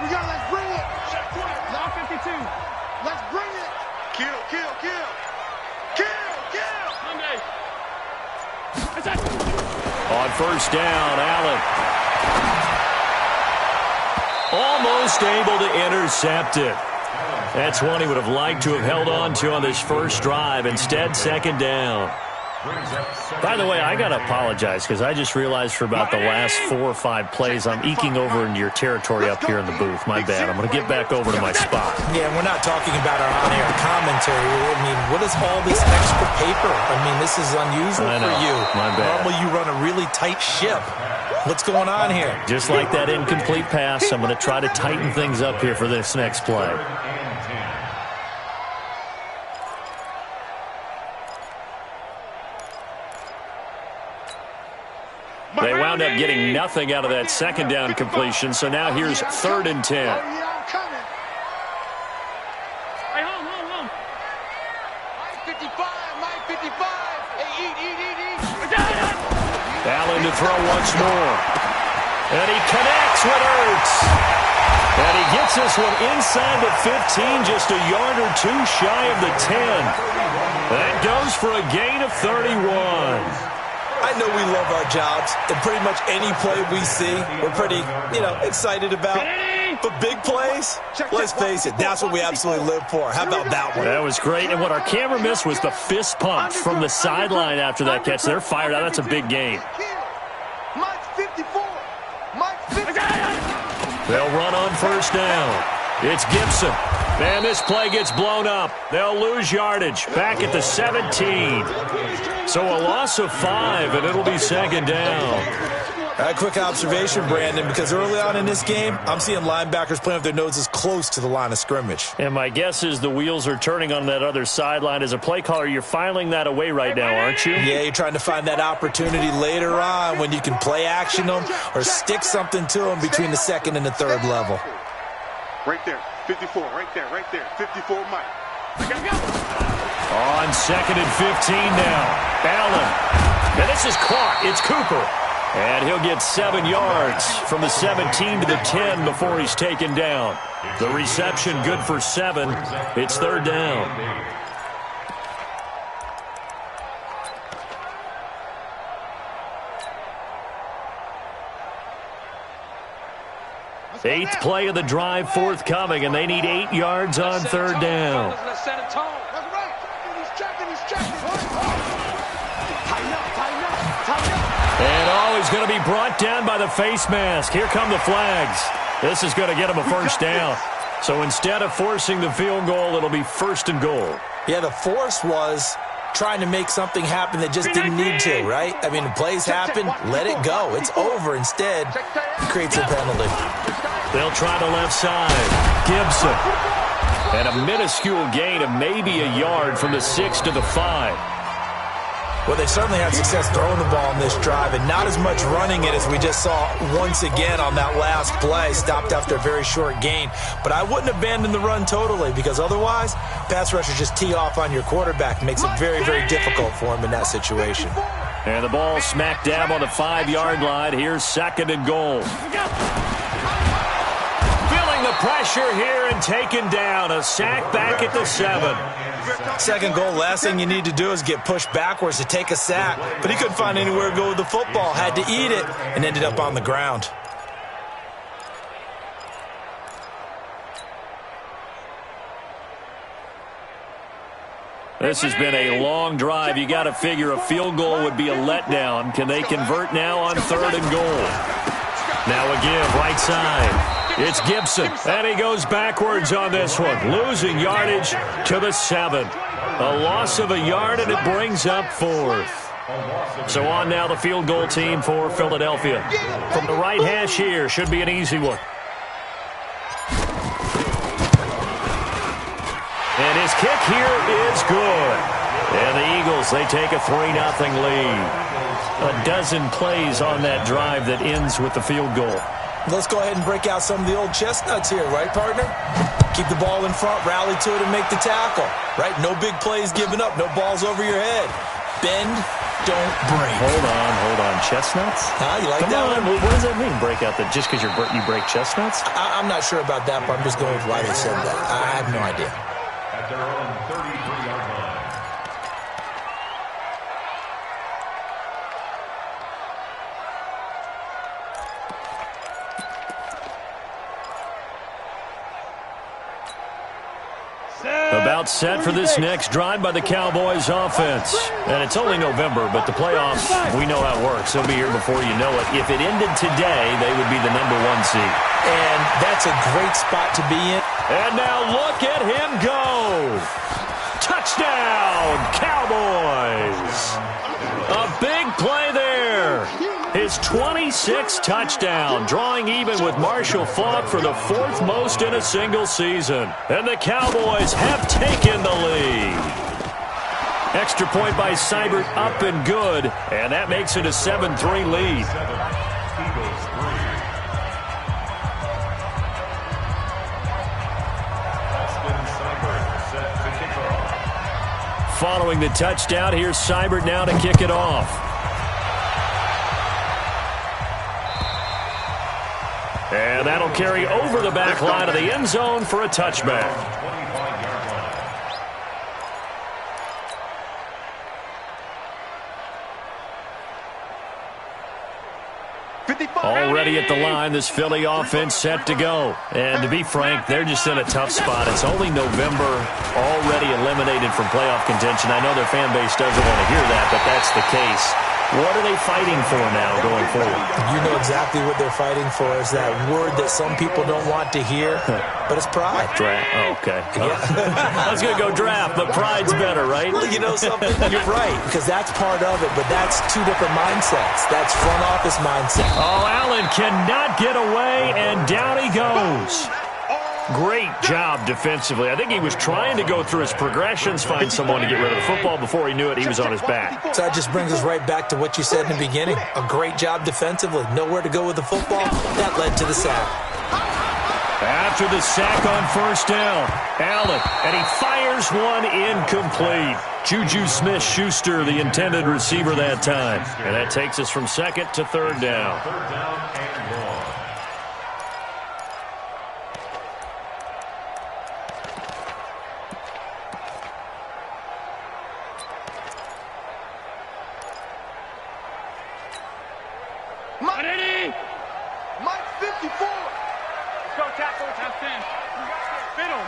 we go. Let's bring it. Now 52. Let's bring it. Kill, kill, kill. Kill, kill. Monday. On first down, Allen. Almost able to intercept it. That's one he would have liked to have held on to on this first drive. Instead, second down. By the way, I got to apologize because I just realized for about the last 4 or 5 plays I'm eking over into your territory up here in the booth. My bad. I'm going to get back over to my spot. Yeah, we're not talking about our on-air commentary. I mean, what is all this extra paper? I mean, this is unusual for you. My bad. Normally you run a really tight ship. What's going on here? Just like that incomplete pass, I'm going to try to tighten things up here for this next play. They wound up getting nothing out of that second down completion, so now here's 3rd and 10. Hey, home. Mike 55, Mike 55. Hey, eat. Allen to throw once more. And he connects with Ertz. And he gets this one inside the 15, just a yard or two shy of the 10. That goes for a gain of 31. I know we love our jobs, and pretty much any play we see, we're pretty, excited about. But big plays, let's face it, that's what we absolutely live for. How about that one? That was great, and what our camera missed was the fist pump from the sideline after that catch. They're fired out. That's a big gain. Mike 54. Mike 54. They'll run on first down. It's Gibson. Man, this play gets blown up. They'll lose yardage. Back at the 17. So a loss of 5, and it'll be second down. A quick observation, Brandon, because early on in this game, I'm seeing linebackers playing with their noses close to the line of scrimmage. And my guess is the wheels are turning on that other sideline. As a play caller, you're filing that away right now, aren't you? Yeah, you're trying to find that opportunity later on when you can play action them or stick something to them between the 2nd and the 3rd level. Right there. 54, right there. 54, Mike. On 2nd and 15 now. Allen. Now this is caught. It's Cooper. And he'll get 7 yards from the 17 to the 10 before he's taken down. The reception good for 7. It's 3rd down. Eighth play of the drive forthcoming, and they need 8 yards on 3rd down. Let's set a tone. That's right. He's checking. Tighten up. And he's going to be brought down by the face mask. Here come the flags. This is going to get him a first down. So instead of forcing the field goal, it'll be 1st and goal. Yeah, the force was trying to make something happen that just didn't need to, right? I mean, the plays happen, let it go. It's over. Instead, he creates a penalty. They'll try the left side. Gibson. And a minuscule gain of maybe a yard from the 6 to the 5. Well, they certainly had success throwing the ball on this drive, and not as much running it as we just saw once again on that last play. Stopped after a very short gain. But I wouldn't abandon the run totally, because otherwise, pass rushers just tee off on your quarterback. Makes it very, very difficult for him in that situation. And the ball smack dab on the 5-yard line. Here's 2nd and goal. Feeling the pressure here and taken down. A sack back at the 7. 2nd goal, last thing you need to do is get pushed backwards to take a sack. But he couldn't find anywhere to go with the football. Had to eat it and ended up on the ground. This has been a long drive. You got to figure a field goal would be a letdown. Can they convert now on 3rd and goal? Now a give, right side. It's Gibson, and he goes backwards on this one, losing yardage to the 7. A loss of a yard, and it brings up 4th. So on now the field goal team for Philadelphia. From the right hash here, should be an easy one. And his kick here is good. And the Eagles, they take a 3-0 lead. A dozen plays on that drive that ends with the field goal. Let's go ahead and break out some of the old chestnuts here, right, partner? Keep the ball in front, rally to it, and make the tackle, right? No big plays given up, no balls over your head. Bend, don't break. Hold on. Chestnuts? You like Come that on. one? What does that mean, break out just because you break chestnuts? I'm not sure about that, but I'm just going with why they said that. I have no idea. At their own 33-yard line. About set for this next drive by the Cowboys offense. And it's only November, but the playoffs, we know how it works. They'll be here before you know it. If it ended today, they would be the #1 seed. And that's a great spot to be in. And now look at him go. Touchdown, Cowboys. A big play there. His 26th touchdown, drawing even with Marshall Faulk for the 4th most in a single season. And the Cowboys have taken the lead. Extra point by Seibert, up and good. And that makes it a 7-3 lead. Following the touchdown, here's Seibert now to kick it off. And that'll carry over the back line of the end zone for a touchback. Already at the line, this Philly offense set to go. And to be frank, they're just in a tough spot. It's only November, already eliminated from playoff contention. I know their fan base doesn't want to hear that, but that's the case. What are they fighting for now going forward? You know exactly what they're fighting for. Is that word that some people don't want to hear, but it's pride. Draft. Oh, okay. Yeah. I was going to go draft, but pride's better, right? Well, you know something? You're right, because that's part of it, but that's two different mindsets. That's front office mindset. Oh, Allen cannot get away, and down he goes. Great job defensively. I think he was trying to go through his progressions, find someone to get rid of the football. Before he knew it, he was on his back. So that just brings us right back to what you said in the beginning. A great job defensively. Nowhere to go with the football. That led to the sack. After the sack on first down, Allen, and he fires one incomplete. Juju Smith-Schuster, the intended receiver that time. And that takes us from second to third down. Third down and long. Mike 54. Let's go, tackle. Top 10. Middle.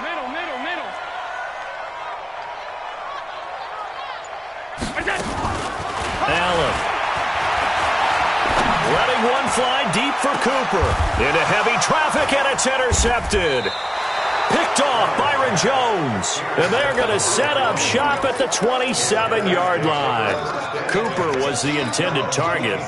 Allen. Letting one fly deep for Cooper. Into heavy traffic, and it's intercepted. Picked off Byron Jones. And they're going to set up shop at the 27-yard line. Cooper was the intended target.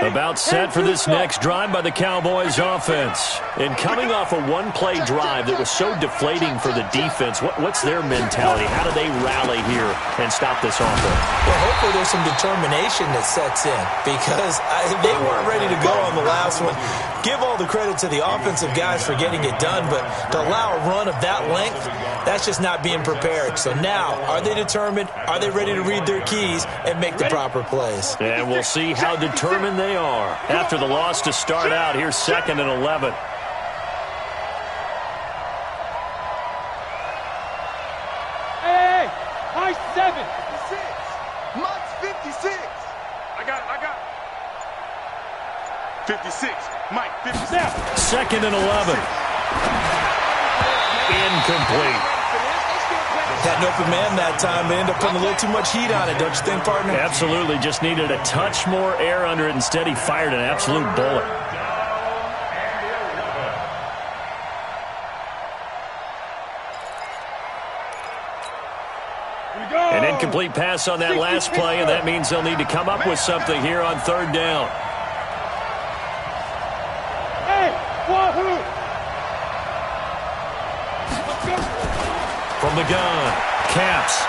About set for this next drive by the Cowboys offense. And coming off a one-play drive that was so deflating for the defense, what's their mentality? How do they rally here and stop this offense? Well, hopefully there's some determination that sets in, because they weren't ready to go on the last one. Give all the credit to the offensive guys for getting it done, but to allow a run of that length, that's just not being prepared. So now, are they determined? Are they ready to read their keys and make the proper plays? And we'll see how determined they are. After the loss to start out, here's 2nd and 11. Hey, high 7. 56. Mike's 56. I got it. 56. Mike 57. 2nd and 11. Incomplete. Had an open man that time, but ended up putting a little too much heat on it, don't you think, partner? Absolutely. Just needed a touch more air under it. Instead, he fired an absolute bullet. An incomplete pass on that last play, and that means they'll need to come up with something here on third down. Hey, wahoo! Let's go. From the gun, Caps.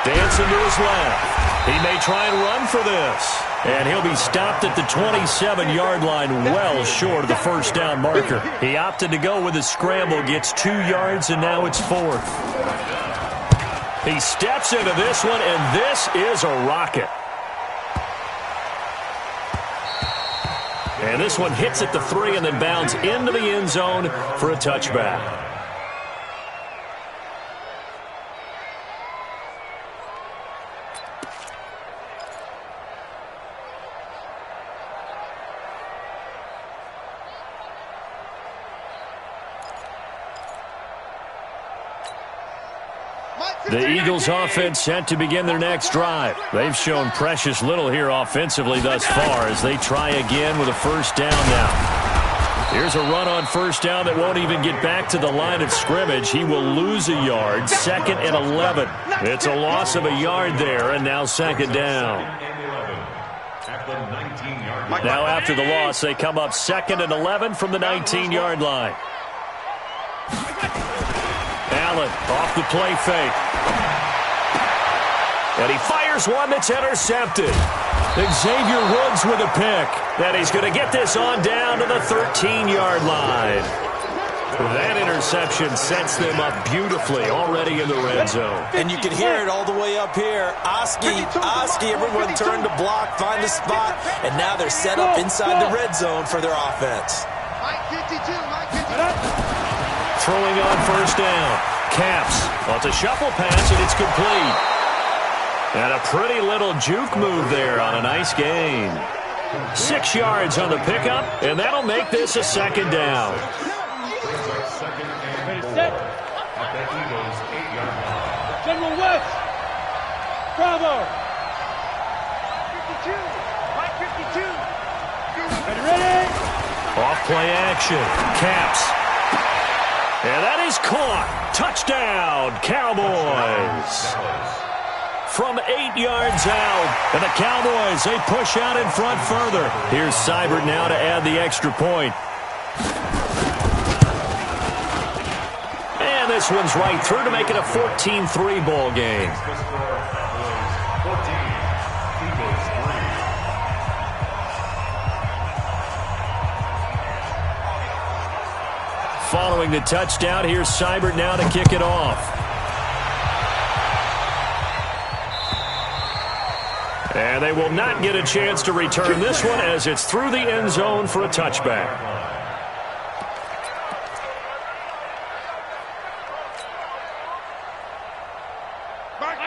Dancing to his left. He may try and run for this. And he'll be stopped at the 27-yard line, well short of the first down marker. He opted to go with a scramble, gets 2 yards, and now it's 4th. He steps into this one, and this is a rocket. And this one hits at the 3 and then bounds into the end zone for a touchback. The Eagles offense set to begin their next drive. They've shown precious little here offensively thus far as they try again with a first down now. Here's a run on first down that won't even get back to the line of scrimmage. He will lose a yard, 2nd and 11. It's a loss of a yard there, and now 2nd down. Now after the loss, they come up 2nd and 11 from the 19-yard line. Allen off the play fake. And he fires one that's intercepted. Xavier Woods with a pick. And he's going to get this on down to the 13-yard line. That interception sets them up beautifully already in the red zone. And you can hear it all the way up here. Oski, everyone turned to block, find a spot, and now they're set up inside the red zone for their offense. Throwing on first down. Caps wants a shuffle pass, and it's complete. And a pretty little juke move there on a nice gain. 6 yards on the pickup, and that'll make this a 2nd down. General West. Bravo. 52. Mike 52. Ready? Off play action. Caps. And that is caught. Touchdown, Cowboys. From 8 yards out. And the Cowboys, they push out in front further. Here's Seibert now to add the extra point. And this one's right through to make it a 14-3 ball game. Following the touchdown, here's Seibert now to kick it off. And they will not get a chance to return this one as it's through the end zone for a touchback.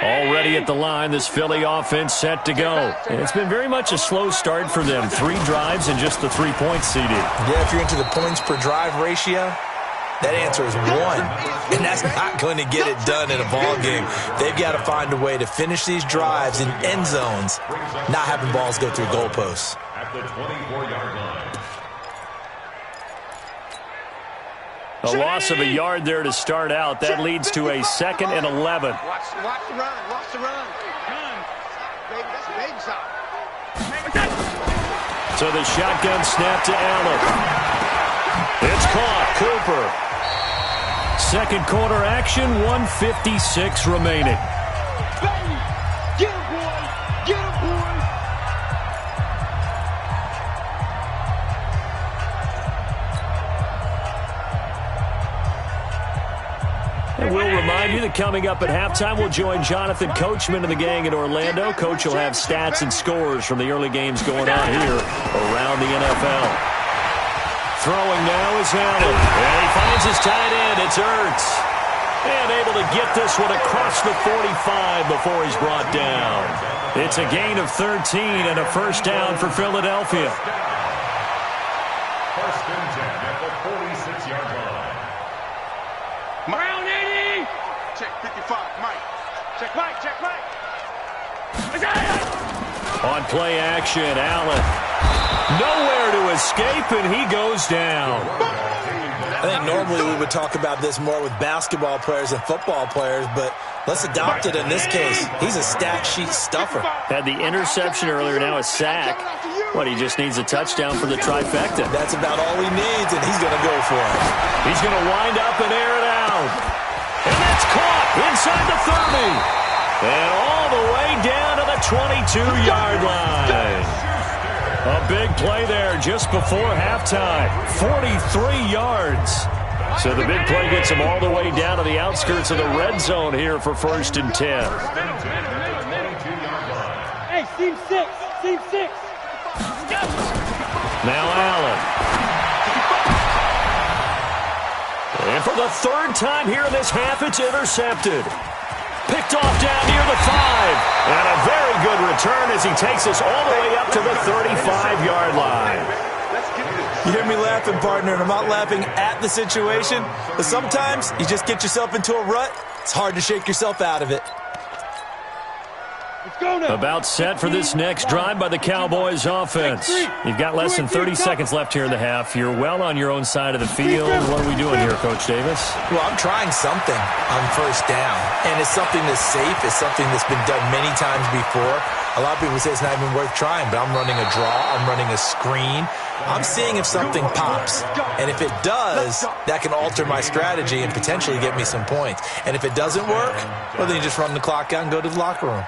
Already at the line, this Philly offense set to go. And it's been very much a slow start for them. 3 drives and just the 3 points, CD. Yeah, if you're into the points per drive ratio, that answer is 1. And that's not going to get it done in a ball game. They've got to find a way to finish these drives in end zones, not having balls go through goalposts. At the 24-yard line. A loss of a yard there to start out. That leads to a 2nd and 11. Watch the run. Watch the run. That's a big shot. So the shotgun snap to Allen. It's caught. Cooper. Second quarter action, 1:56 remaining. Get him, boy. Get him, boy. And we'll remind you that coming up at halftime, we'll join Jonathan Coachman and the gang in Orlando. Coach will have stats and scores from the early games going on here around the NFL. Throwing now is Allen. And he finds his tight end. It's Ertz. And able to get this one across the 45 before he's brought down. It's a gain of 13 and a first down for Philadelphia. First and 10 at the 46-yard line. Brown 80. Check 55. Mike. Check Mike. Check Mike. On play action, Allen. Nowhere to escape, and he goes down. I think normally we would talk about this more with basketball players and football players, but let's adopt it in this case. He's a stat sheet stuffer. Had the interception earlier, now a sack. What, he just needs a touchdown for the trifecta. That's about all he needs, and he's going to go for it. He's going to wind up and air it out. And that's caught inside the 30. And all the way down to the 22-yard line. A big play there just before halftime. 43 yards. So the big play gets him all the way down to the outskirts of the red zone here for 1st and 10. Hey, team 6. Team 6. Now Allen. And for the 3rd time here in this half, it's intercepted. Picked off down near the 5. And a very good return as he takes us all the way up to the 35-yard line. You hear me laughing, partner, and I'm not laughing at the situation, but sometimes you just get yourself into a rut. It's hard to shake yourself out of it. About set for this next drive by the Cowboys offense. You've got less than 30 seconds left here in the half. You're well on your own side of the field. What are we doing here, Coach Davis? Well, I'm trying something on 1st down, and it's something that's safe. It's something that's been done many times before. A lot of people say it's not even worth trying, but I'm running a draw. I'm running a screen. I'm seeing if something pops, and if it does, that can alter my strategy and potentially get me some points. And if it doesn't work, well, then you just run the clock out and go to the locker room.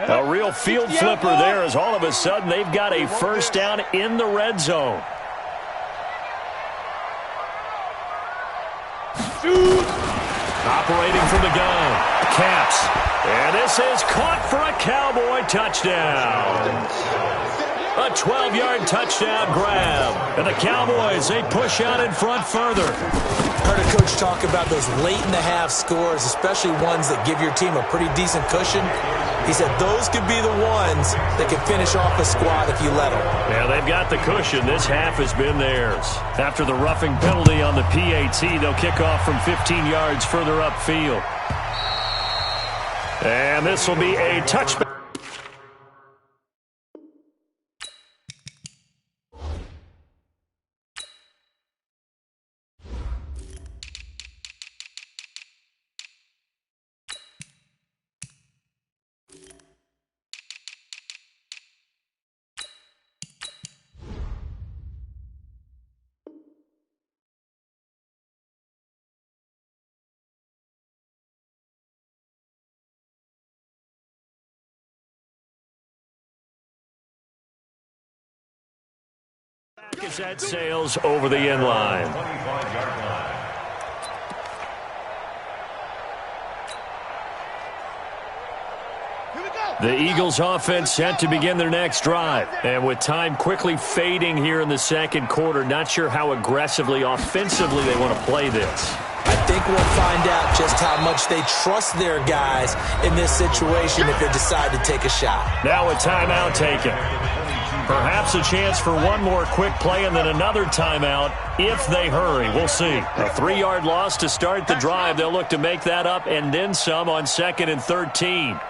A real field flipper there as all of a sudden they've got a 1st down in the red zone. Operating from the gun. Caps. And this is caught for a Cowboy touchdown. A 12-yard touchdown grab. And the Cowboys, they push out in front further. Heard a coach talk about those late-in-the-half scores, especially ones that give your team a pretty decent cushion. He said those could be the ones that can finish off a squad if you let them. Yeah, they've got the cushion. This half has been theirs. After the roughing penalty on the PAT, they'll kick off from 15 yards further upfield. And this will be a touchback. As that sails over the end line. The Eagles offense set to begin their next drive. And with time quickly fading here in the 2nd quarter, not sure how aggressively, offensively they want to play this. I think we'll find out just how much they trust their guys in this situation if they decide to take a shot. Now a timeout taken. Perhaps a chance for one more quick play and then another timeout if they hurry. We'll see. A 3-yard loss to start the drive. They'll look to make that up and then some on 2nd and 13.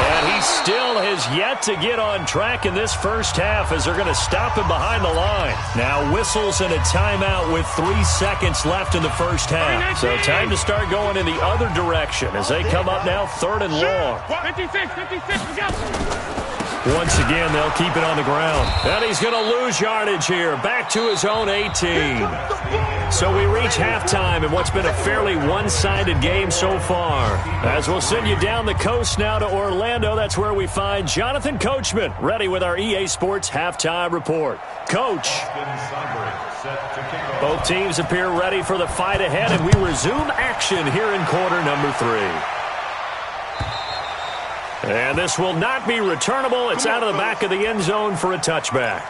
And he still has yet to get on track in this first half as they're going to stop him behind the line. Now whistles and a timeout with 3 seconds left in the first half. So time to start going in the other direction as they come up now 3rd and long. 56, we go. Once again, they'll keep it on the ground. And he's going to lose yardage here. Back to his own 18. So we reach halftime in what's been a fairly one-sided game so far. As we'll send you down the coast now to Orlando, that's where we find Jonathan Coachman, ready with our EA Sports Halftime Report. Coach. Both teams appear ready for the fight ahead, and we resume action here in quarter number 3. And this will not be returnable. It's out of the back of the end zone for a touchback.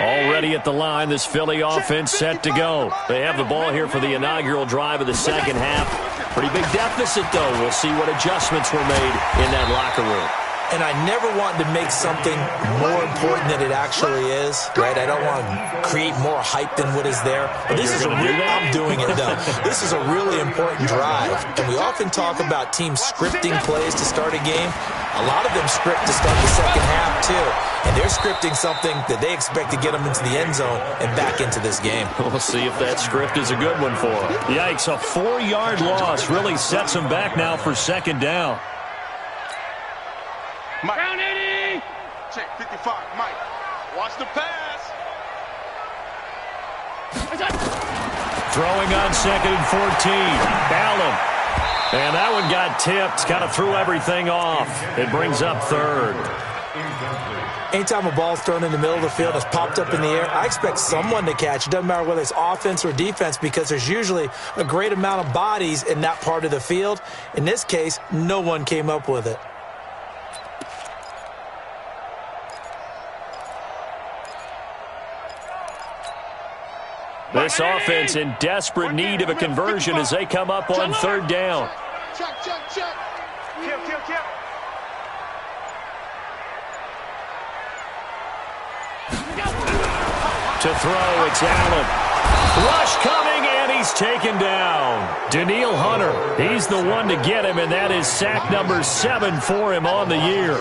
Already at the line, this Philly offense set to go. They have the ball here for the inaugural drive of the second half. Pretty big deficit, though. We'll see what adjustments were made in that locker room. And I never want to make something more important than it actually is, right? I don't want to create more hype than what is there. But this is I'm doing it, though. This is a really important drive. And we often talk about teams scripting plays to start a game. A lot of them script to start the second half, too. And they're scripting something that they expect to get them into the end zone and back into this game. We'll see if that script is a good one for them. Yikes, a 4-yard loss really sets them back now for second down. Mike. Down 80. Check 55, Mike. Watch Watch the pass. Throwing on 2nd and 14. Allen. And that one got tipped. Kind of threw everything off. It brings up 3rd. Anytime a ball's thrown in the middle of the field, it's popped up in the air, I expect someone to catch. It doesn't matter whether it's offense or defense because there's usually a great amount of bodies in that part of the field. In this case, no one came up with it. This offense in desperate need of a conversion as they come up on 3rd down. Check, check, check. Kill, kill, kill. To throw, it's Allen. Rush coming, and he's taken down. Daniil Hunter, he's the one to get him, and that is sack number 7 for him on the year.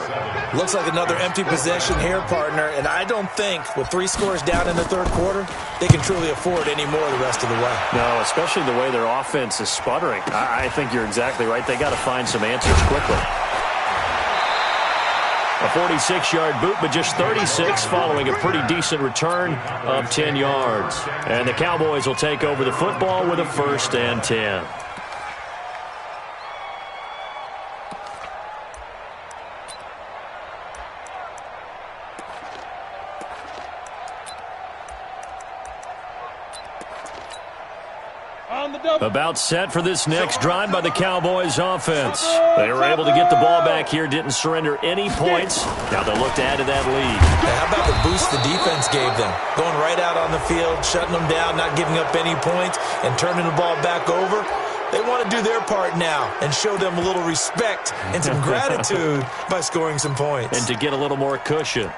Looks like another empty possession here, partner, and I don't think with 3 scores down in the 3rd quarter, they can truly afford any more the rest of the way. No, especially the way their offense is sputtering. I think you're exactly right. They got to find some answers quickly. A 46-yard boot, but just 36 following a pretty decent return of 10 yards. And the Cowboys will take over the football with a 1st and 10. About set for this next drive by the Cowboys offense. They were able to get the ball back here, didn't surrender any points. Now they'll look to add to that lead. How about the boost the defense gave them? Going right out on the field, shutting them down, not giving up any points, and turning the ball back over. They want to do their part now and show them a little respect and some gratitude by scoring some points. And to get a little more cushion.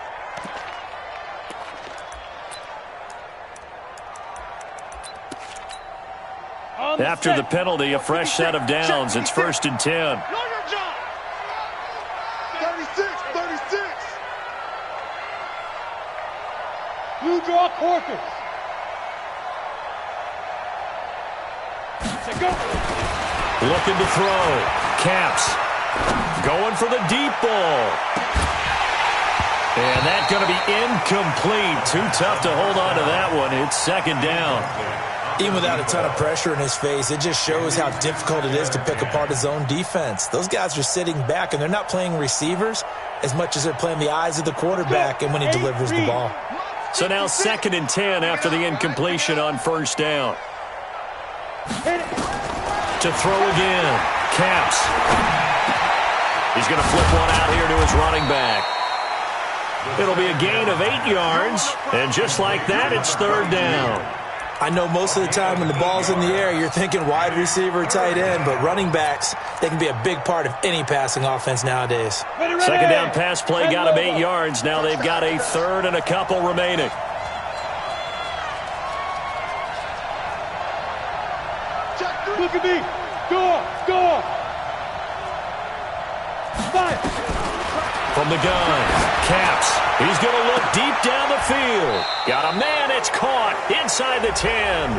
After the penalty, a fresh set of downs. It's 1st and 10. Know your job. 36, 36. You draw quarters. Go. Looking to throw. Caps. Going for the deep ball. And that's going to be incomplete. Too tough to hold on to that one. It's 2nd down. Even without a ton of pressure in his face, it just shows how difficult it is to pick apart his own defense. Those guys are sitting back, and they're not playing receivers as much as they're playing the eyes of the quarterback and when he delivers the ball. So now 2nd and 10 after the incompletion on 1st down. To throw again. Caps. He's going to flip one out here to his running back. It'll be a gain of 8 yards, and just like that, it's 3rd down. I know most of the time when the ball's in the air, you're thinking wide receiver, tight end, but running backs, they can be a big part of any passing offense nowadays. 2nd down pass play got him 8 yards. Now they've got a 3rd and a couple remaining. Look at me. Go. Fire. From the gun, Caps. He's going to look deep down the field. Got a man. It's caught inside the 10.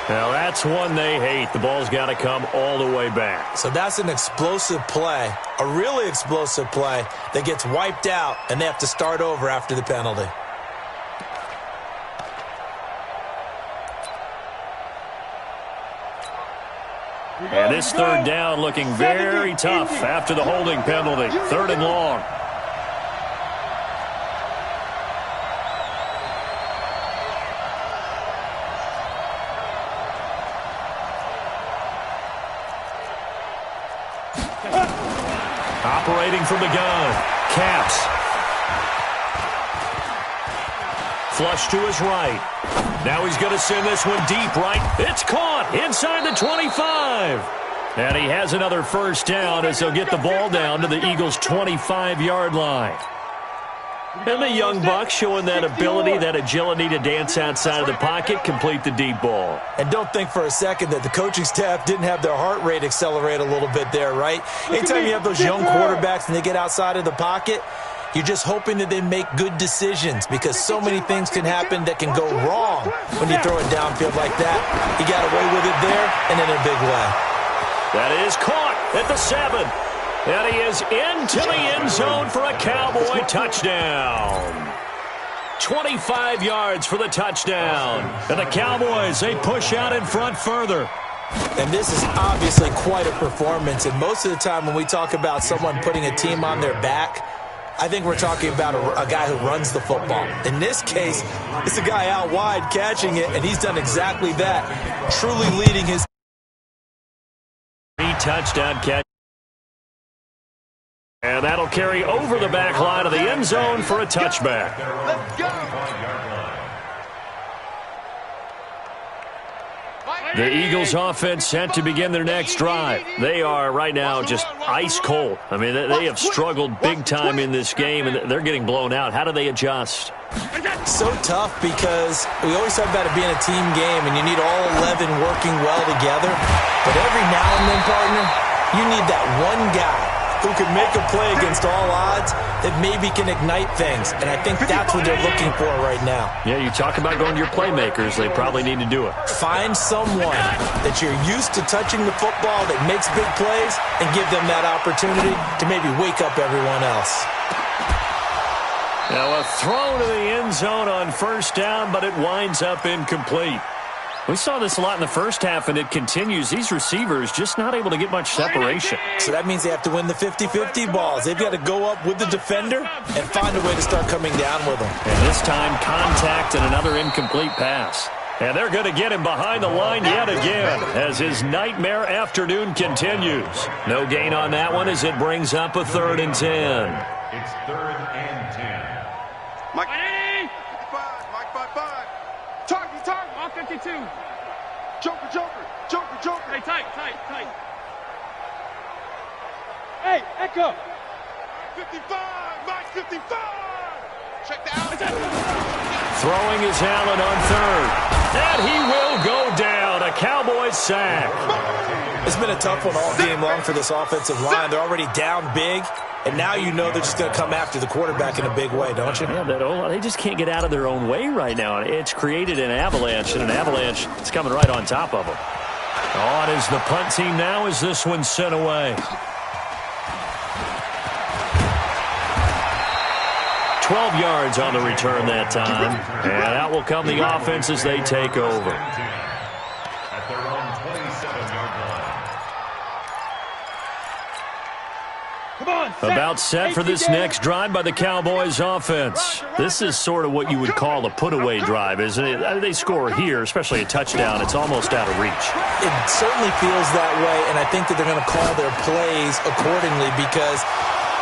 Now, that's one they hate. The ball's got to come all the way back. So that's an explosive play, a really explosive play that gets wiped out, and they have to start over after the penalty. And this 3rd down looking very tough after the holding penalty. 3rd and long. Operating from the gun. Caps. Flush to his right. Now he's going to send this one deep right. It's caught inside the 25. And he has another 1st down as they'll get the ball down to the Eagles' 25-yard line. And the young buck showing that ability, that agility to dance outside of the pocket, complete the deep ball. And don't think for a second that the coaching staff didn't have their heart rate accelerate a little bit there, right? Anytime you have those young quarterbacks and they get outside of the pocket, you're just hoping that they make good decisions because so many things can happen that can go wrong when you throw it downfield like that. He got away with it there and in a big way. That is caught at the 7. And he is into the end zone for a Cowboy touchdown. 25 yards for the touchdown. And the Cowboys, they push out in front further. And this is obviously quite a performance. And most of the time when we talk about someone putting a team on their back, I think we're talking about a guy who runs the football. In this case, it's a guy out wide catching it, and he's done exactly that, truly leading his 3-touchdown catch. And that'll carry over the back line of the end zone for a touchback. Let's go. The Eagles offense set to begin their next drive. They are right now just ice cold. I mean, they have struggled big time in this game, and they're getting blown out. How do they adjust? So tough because we always talk about it being a team game, and you need all 11 working well together. But every now and then, partner, you need that one guy who can make a play against all odds that maybe can ignite things. And I think that's what they're looking for right now. Yeah, you talk about going to your playmakers. They probably need to do it. Find someone that you're used to touching the football that makes big plays and give them that opportunity to maybe wake up everyone else. Now a throw to the end zone on first down, but it winds up incomplete. We saw this a lot in the first half, and it continues. These receivers just not able to get much separation. So that means they have to win the 50-50 balls. They've got to go up with the defender and find a way to start coming down with them. And this time, contact and another incomplete pass. And they're going to get him behind the line yet again as his nightmare afternoon continues. No gain on that one as it brings up a 3rd and 10. It's 3rd and 10. Mike 55, Mike 55. Target, target. All 52. Joker, joker, joker, joker. Hey, tight. Hey, Echo. 55, Mike 55. Check the out. Throwing is Allen on 3rd. And he will go down. A Cowboys sack. It's been a tough one all game long for this offensive line. They're already down big, and now you know they're just going to come after the quarterback in a big way, don't you? Yeah, they just can't get out of their own way right now. It's created an avalanche, and an avalanche is coming right on top of them. On is the punt team now as this one's sent away. 12 yards on the return that time. And out will come the offense as they take over. At their own 27-yard line. Come on, set. About set for this next drive by the Cowboys offense. This is sort of what you would call a put-away drive, isn't it? They score here, especially a touchdown. It's almost out of reach. It certainly feels that way, and I think that they're going to call their plays accordingly because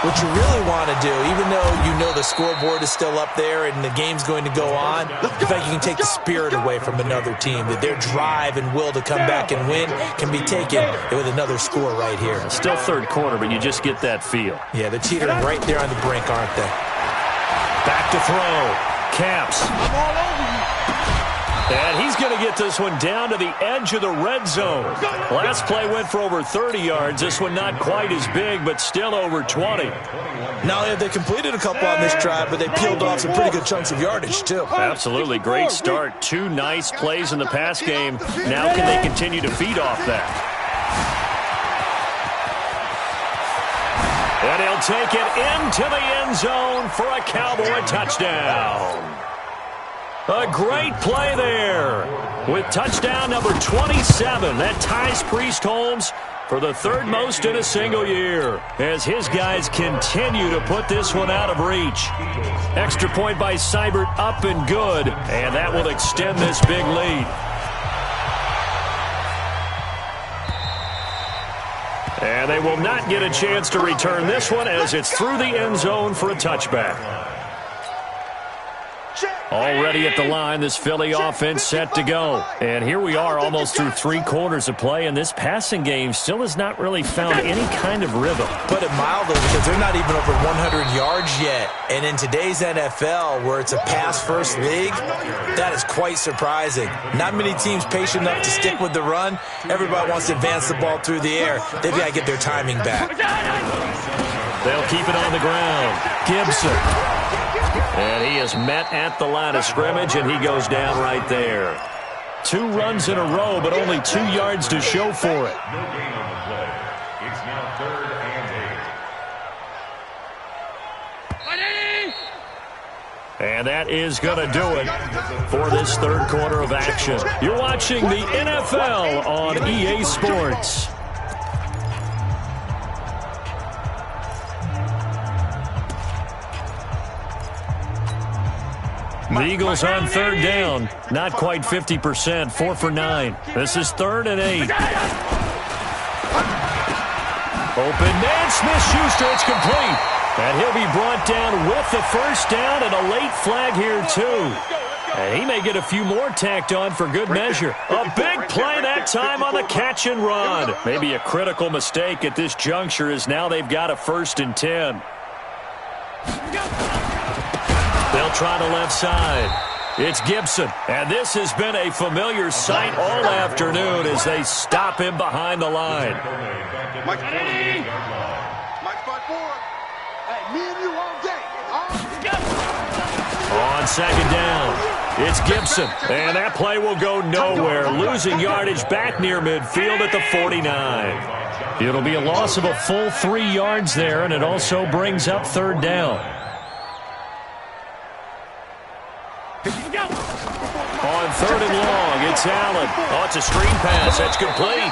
what you really want to do, even though you know the scoreboard is still up there and the game's going to go on, in fact, you can take the spirit away from another team, that their drive and will to come back and win can be taken with another score right here. Still third quarter, but you just get that feel. Yeah, they're teetering right there on the brink, aren't they? Back to throw. Caps. I'm all over you. And he's going to get this one down to the edge of the red zone. Last play went for over 30 yards. This one not quite as big, but still over 20. Not only have they completed a couple on this drive, but they peeled off some pretty good chunks of yardage, too. Absolutely. Great start. 2 nice plays in the pass game. Now can they continue to feed off that? And he'll take it into the end zone for a Cowboy touchdown. A great play there with touchdown number 27. That ties Priest Holmes for the 3rd most in a single year as his guys continue to put this one out of reach. Extra point by Seibert up and good, and that will extend this big lead. And they will not get a chance to return this one as it's through the end zone for a touchback. Already at the line, this Philly offense set to go. And here we are almost through 3 quarters of play, and this passing game still has not really found any kind of rhythm. Put it mildly, because they're not even over 100 yards yet. And in today's NFL, where it's a pass-first league, that is quite surprising. Not many teams patient enough to stick with the run. Everybody wants to advance the ball through the air. They've got to get their timing back. They'll keep it on the ground. Gibson. And he is met at the line of scrimmage, and he goes down right there. 2 runs in a row, but only 2 yards to show for it. No gain on the play. It's now 3rd and And that is going to do it for this third quarter of action. You're watching the NFL on EA Sports. The Eagles on third down. Not quite 50%. 4 for 9. This is 3rd and 8. Open man, Smith-Schuster. It's complete. And he'll be brought down with the first down and a late flag here, too. And he may get a few more tacked on for good measure. A big play that time on the catch and run. Maybe a critical mistake at this juncture as now they've got a 1st and 10. They'll try the left side. It's Gibson. And this has been a familiar sight all afternoon as they stop him behind the line. Mike's 5-4. Hey, me and you all day. On second down, it's Gibson. And that play will go nowhere. Losing yardage back near midfield at the 49. It'll be a loss of a full 3 yards there, and it also brings up 3rd down. On 3rd and long, it's Allen. Oh, it's a screen pass. That's complete.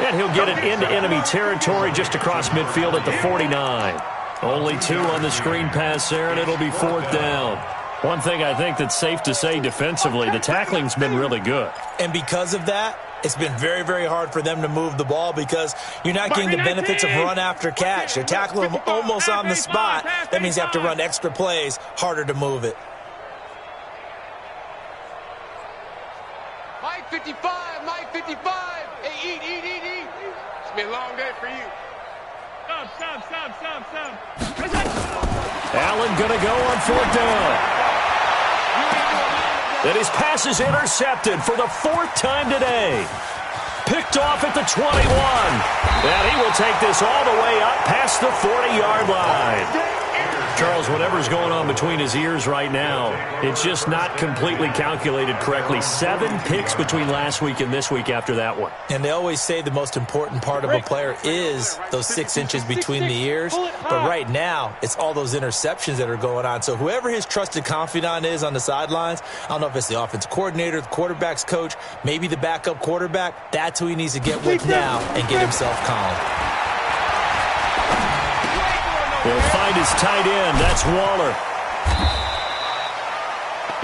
And he'll get it into enemy territory just across midfield at the 49. Only 2 on the screen pass there, and it'll be 4th down. One thing I think that's safe to say defensively, the tackling's been really good. And because of that, it's been very, very hard for them to move the ball because you're not getting the benefits of run after catch. They're tackling them almost on the spot. That means you have to run extra plays, harder to move it. Mike 55, Mike 55. Hey, eat. It's been a long day for you. Stop. Allen going to go on 4th down. And his pass is intercepted for the 4th time today. Picked off at the 21. And he will take this all the way up past the 40-yard line. Charles, whatever's going on between his ears right now, it's just not completely calculated correctly. 7 picks between last week and this week after that one. And they always say the most important part of a player is those 6 inches between the ears. But right now, it's all those interceptions that are going on. So whoever his trusted confidant is on the sidelines, I don't know if it's the offensive coordinator, the quarterback's coach, maybe the backup quarterback, that's who he needs to get with now and get himself calm. He'll find his tight end. That's Waller.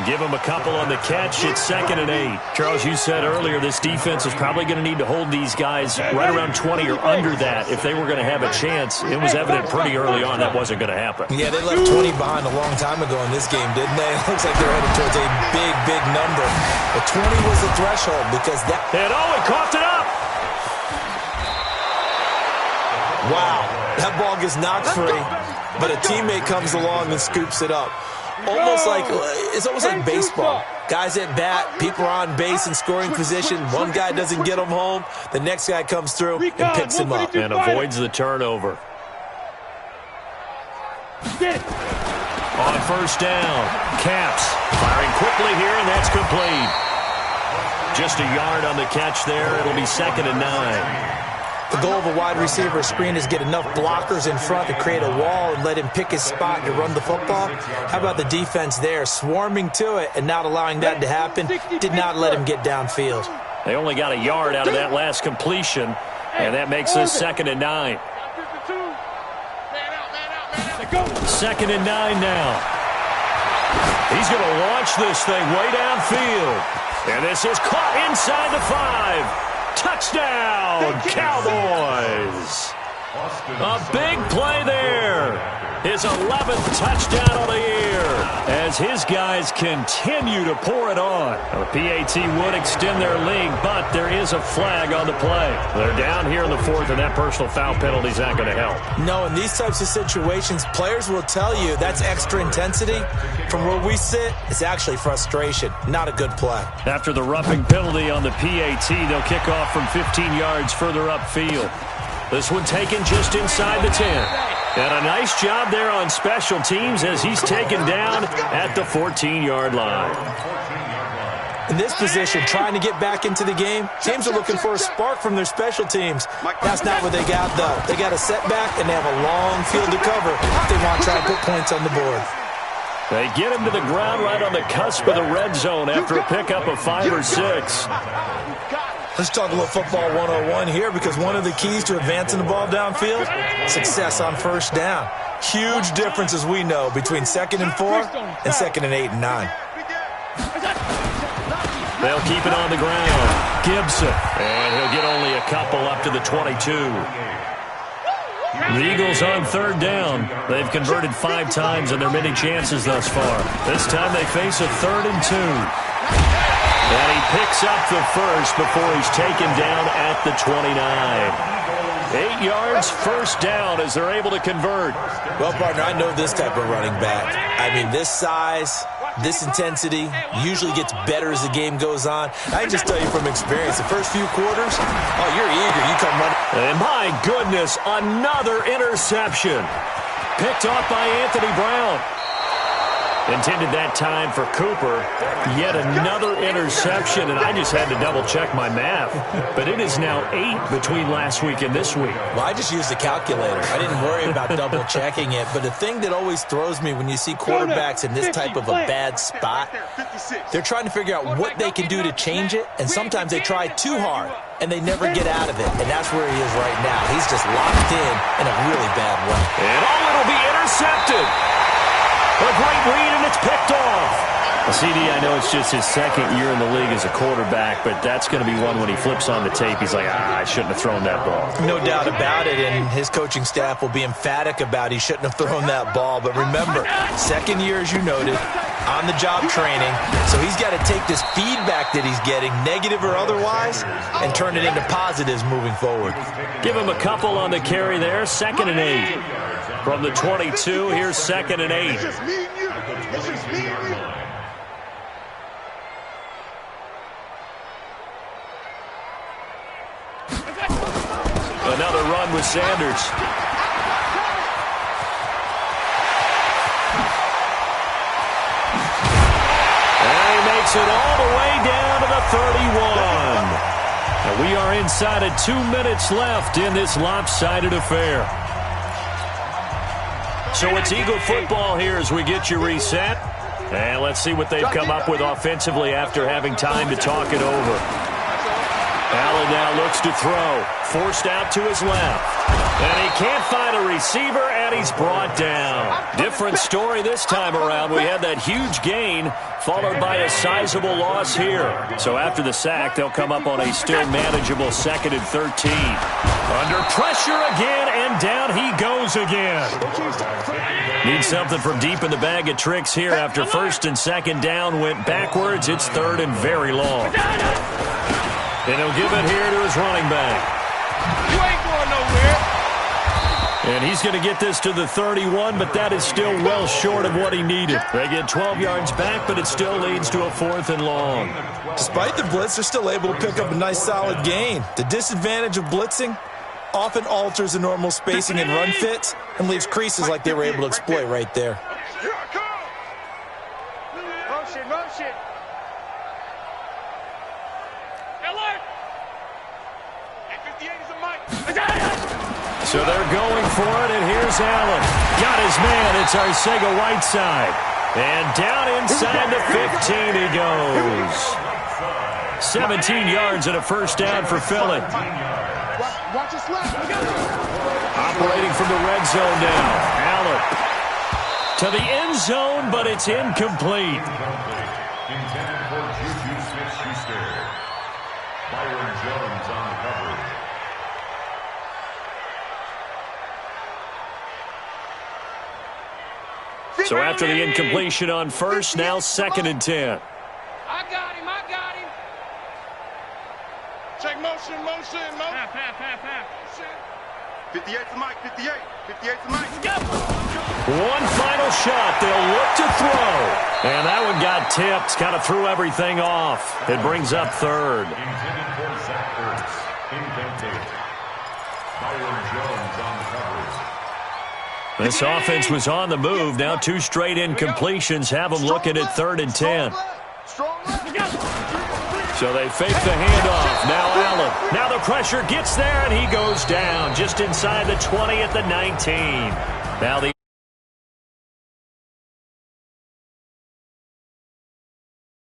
Give him a couple on the catch. It's 2nd and 8. Charles, you said earlier this defense is probably going to need to hold these guys right around 20 or under that if they were going to have a chance. It was evident pretty early on that wasn't going to happen. Yeah, they left 20 behind a long time ago in this game, didn't they? It looks like they're headed towards a big, big number. But 20 was the threshold because that... And he coughed it up. Wow, that ball gets knocked free, but a teammate comes along and scoops it up. It's almost like baseball. Guys at bat, people are on base in scoring position. One guy doesn't get him home. The next guy comes through and picks him up. And avoids the turnover. On 1st down, Caps firing quickly here, and that's complete. Just a yard on the catch there. It'll be 2nd and 9. The goal of a wide receiver screen is get enough blockers in front to create a wall and let him pick his spot to run the football. How about the defense there, swarming to it and not allowing that to happen? Did not let him get downfield. They only got a yard out of that last completion, and that makes this 2nd and 9. 2nd and 9 now. He's going to launch this thing way downfield. And this is caught inside the 5. Touchdown, Cowboys. A big play there. His 11th touchdown of the year as his guys continue to pour it on. Now, the PAT would extend their lead, but there is a flag on the play. They're down here in the 4th, and that personal foul penalty is not going to help. No, in these types of situations, players will tell you that's extra intensity. From where we sit, it's actually frustration. Not a good play. After the roughing penalty on the PAT, they'll kick off from 15 yards further upfield. This one taken just inside the 10. And a nice job there on special teams as he's taken down at the 14-yard line. In this position, trying to get back into the game, teams are looking for a spark from their special teams. That's not what they got, though. They got a setback, and they have a long field to cover if they want to try and put points on the board. They get him to the ground right on the cusp of the red zone after a pickup of 5 or 6. Let's talk a little football 101 here, because one of the keys to advancing the ball downfield, success on first down. Huge difference, as we know, between 2nd and 4 and 2nd and 8 and 9. They'll keep it on the ground. Gibson. And he'll get only a couple up to the 22. The Eagles on 3rd down. They've converted 5 times in their many chances thus far. This time they face a 3rd and 2. And he picks up the first before he's taken down at the 29. 8 yards, first down as they're able to convert. Well, partner, I know this type of running back. I mean, this size, this intensity usually gets better as the game goes on. I can just tell you from experience, the first few quarters, oh, you're eager. You come running. And my goodness, another interception. Picked off by Anthony Brown. Intended that time for Cooper. Yet another interception, and I just had to double-check my math. But it is now 8 between last week and this week. Well, I just used the calculator. I didn't worry about double-checking it. But the thing that always throws me when you see quarterbacks in this type of a bad spot, they're trying to figure out what they can do to change it, and sometimes they try too hard, and they never get out of it. And that's where he is right now. He's just locked in a really bad way. And it'll be intercepted. A great read, and it's picked off. CD, I know it's just his 2nd year in the league as a quarterback, but that's going to be one when he flips on the tape. He's like, I shouldn't have thrown that ball. No doubt about it, and his coaching staff will be emphatic about he shouldn't have thrown that ball. But remember, 2nd year, as you noted, on-the-job training. So he's got to take this feedback that he's getting, negative or otherwise, and turn it into positives moving forward. Give him a couple on the carry there, 2nd and 8. From the 22, here's 2nd and 8. It's just me and you. It's just me and you. Another run with Sanders. And he makes it all the way down to the 31. And we are inside of 2 minutes left in this lopsided affair. So it's Eagle football here as we get you reset. And let's see what they've come up with offensively after having time to talk it over. Allen now looks to throw. Forced out to his left. And he can't find a receiver, and he's brought down. Different story this time around. We had that huge gain followed by a sizable loss here. So after the sack, they'll come up on a still manageable 2nd and 13. Under pressure again, and down he goes again. Need something from deep in the bag of tricks here. After 1st and 2nd down went backwards, it's 3rd and very long. And he'll give it here to his running back. You ain't going nowhere. And he's going to get this to the 31, but that is still well short of what he needed. They get 12 yards back, but it still leads to a 4th and long. Despite the blitz, they're still able to pick up a nice solid gain. The disadvantage of blitzing often alters the normal spacing and run fits and leaves creases like they were able to exploit right there. Here I come. Motion. Alert! At 58 is a mic. So they're going for it, and here's Allen. Got his man. It's Arcega-Whiteside. And down inside the 15 he goes. 17 yards and a first down for Philly. Watch us left. Operating from the red zone now. Allen to the end zone, but it's incomplete. Intended for Juju Smith-Schuster. Byron Jones on the coverage. So after the incompletion on first, now 2nd and 10. I got him. Check motion. Pat. 58's the mic. 58's the mic. One final shot. They'll look to throw. And that one got tipped. Kind of threw everything off. It brings up 3rd. Intended for Zach Ertz. Incomplete. Byron Jones on the coverage. This offense was on the move. Now 2 straight incompletions have them looking at 3rd and 10. So they fake the handoff. Now Allen. Now the pressure gets there, and he goes down just inside the 20 at the 19. Now the